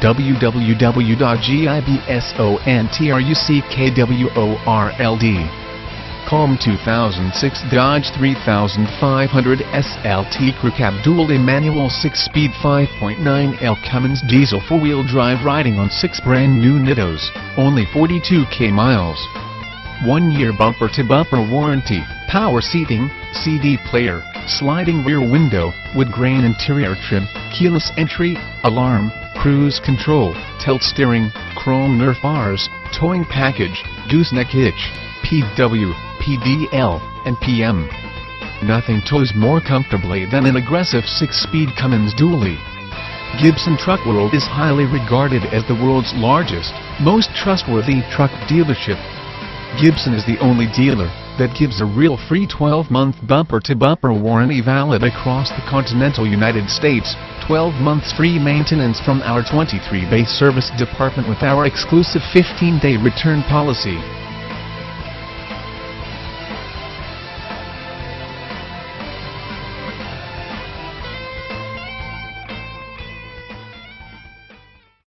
www.gibsonTruckWorld. Calm 2006 Dodge 3500 SLT Crew Cab Dual Manual 6-speed 5.9L Cummins diesel 4-wheel drive riding on 6 brand new Nittos, only 42k miles. 1-year bumper-to-bumper warranty, power seating, CD player, sliding rear window, wood grain interior trim, keyless entry, alarm, cruise control, tilt steering, chrome Nerf bars, towing package, gooseneck hitch, PW, PDL, and PM. Nothing tows more comfortably than an aggressive 6-speed Cummins dually. Gibson Truck World is highly regarded as the world's largest, most trustworthy truck dealership. Gibson is the only dealer that gives a real free 12-month bumper-to-bumper warranty valid across the continental United States, 12 months free maintenance from our 23-bay service department with our exclusive 15-day return policy.